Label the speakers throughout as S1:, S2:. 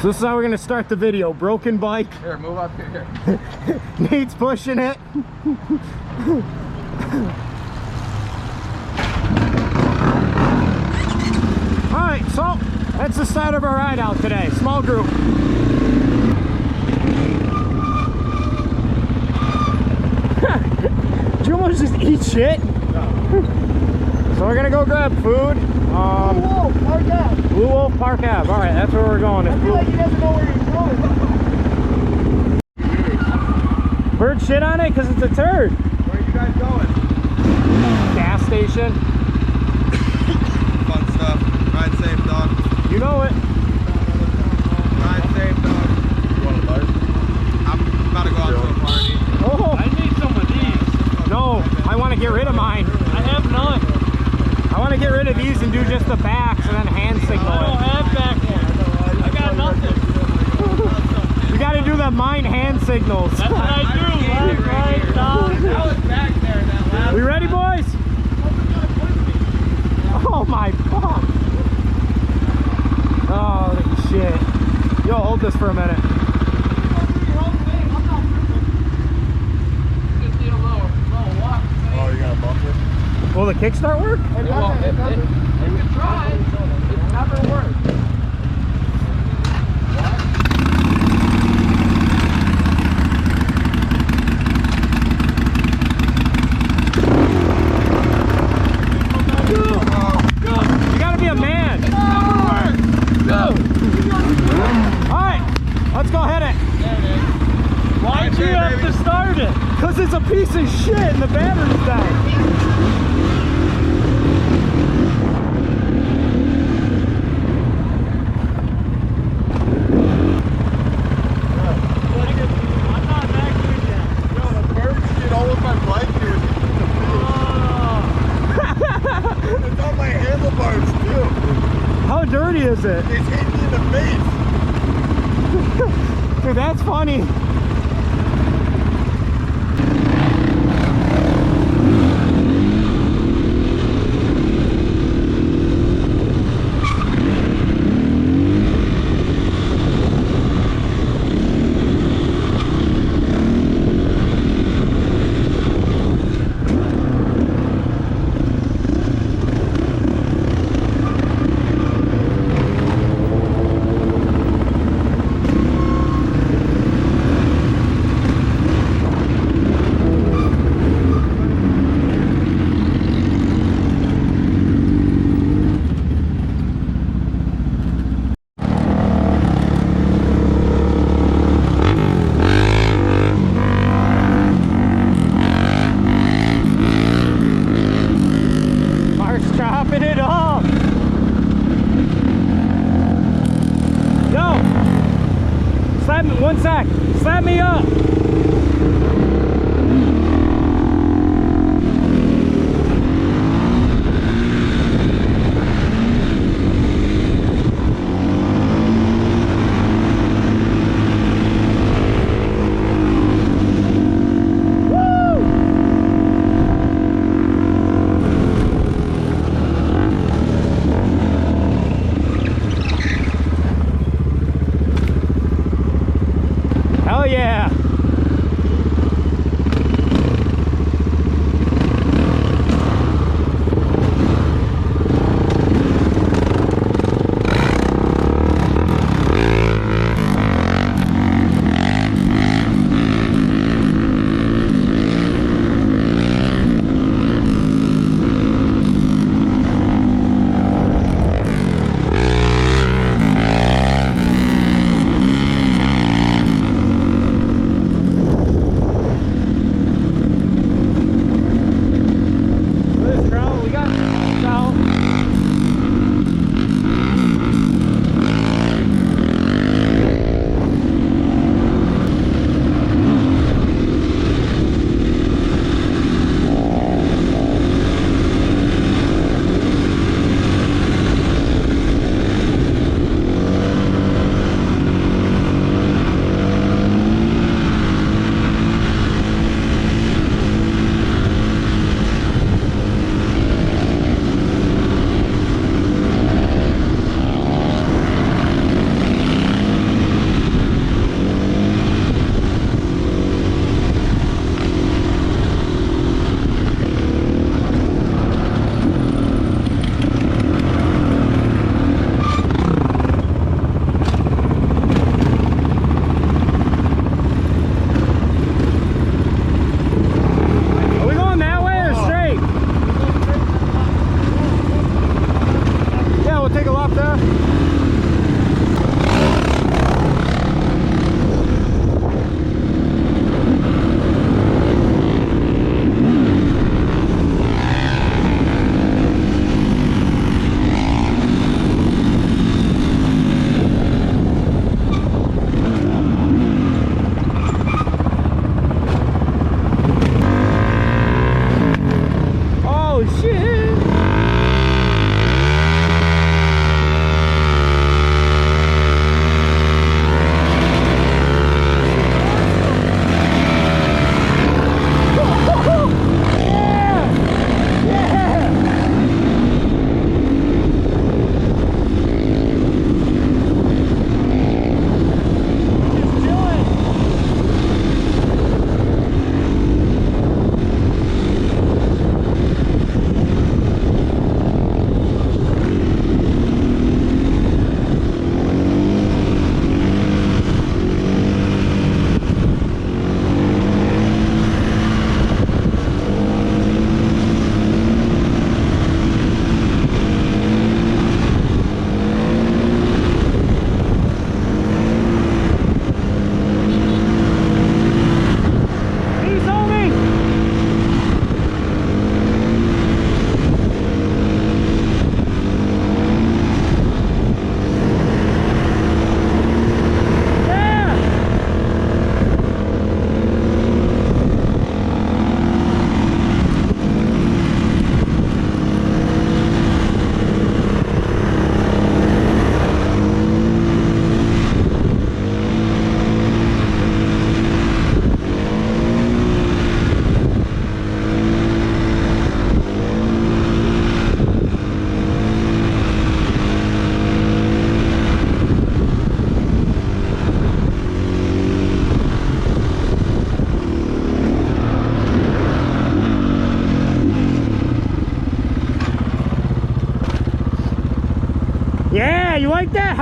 S1: So this is how we're gonna start the video. Broken bike.
S2: Here, move up here.
S1: Nate's pushing it. Alright, so that's the start of our ride out today. Small group. Did you almost just eat shit? No. So we're gonna go grab food.
S3: Blue Wolf Park Ave.
S1: Blue Wolf Park Ave. Alright, that's where we're going.
S3: I feel like he doesn't know where he's going.
S1: Bird shit on it because it's a turd.
S2: Where are you guys going?
S1: Gas station.
S2: Fun stuff. Ride safe, dog.
S1: You know it.
S2: Ride safe, dog. You want a bite? I'm about to go out to a party.
S1: Oh,
S4: I need some of these.
S1: no, I want to get rid of mine.
S4: I have none.
S1: I want to get rid of these and do just the backs and then hand signal
S4: I don't
S1: it.
S4: have back ones. I got nothing.
S1: You got to do the mine hand signals.
S4: That's what I do. Left, right, down.
S2: That was back there, that last.
S1: We ready, boys? Oh my fuck. Oh shit. Yo, hold this for a minute.
S2: Oh, you got a bumper?
S1: Will the kickstart work?
S2: It can try. It never works.
S1: You gotta be a man.
S4: Go.
S1: Alright, let's go hit it.
S4: Why'd you have to start it?
S1: Cause it's a piece of shit and the battery's down.
S4: I'm not back here yet.
S2: Yo, the birds get all over my bike here. It's on my handlebars, too.
S1: How dirty is it?
S2: It's hitting me in the face.
S1: Dude, that's funny. Mark's chopping it off. Yo, slap me, 1 sec, slap me up. Hell yeah.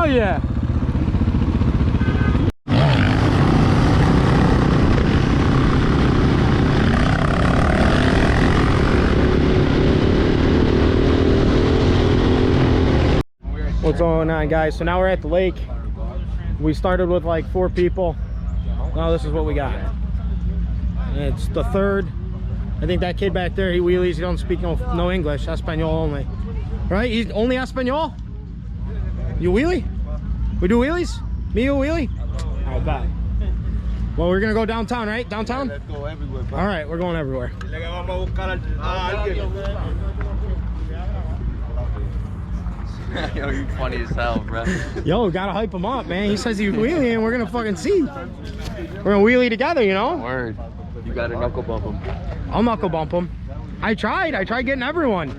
S1: Hell yeah. What's going on, guys? So now we're at the lake. We started with like 4 people. Now this is what we got. It's the third. I think that kid back there, he wheelies. He don't speak no English. Espanol only. Right? He's only Espanol? You wheelie? We do wheelies? Me, you wheelie? I bet. Well, we're gonna go downtown, right? Downtown?
S2: Let's go everywhere, bro.
S1: All right, we're going everywhere.
S5: Yo, you funny as hell, bro.
S1: Yo, gotta hype him up, man. He says he's wheeling, and we're gonna fucking see. We're gonna wheelie together, you know?
S5: Word. You gotta knuckle bump him.
S1: I'll knuckle bump him. I tried getting everyone.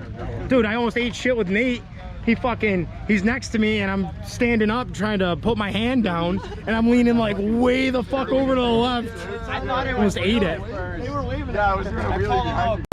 S1: Dude, I almost ate shit with Nate. He's next to me and I'm standing up trying to put my hand down and I'm leaning like way the fuck over to the left. I almost ate it.
S2: They were waving. Yeah, I was really behind you.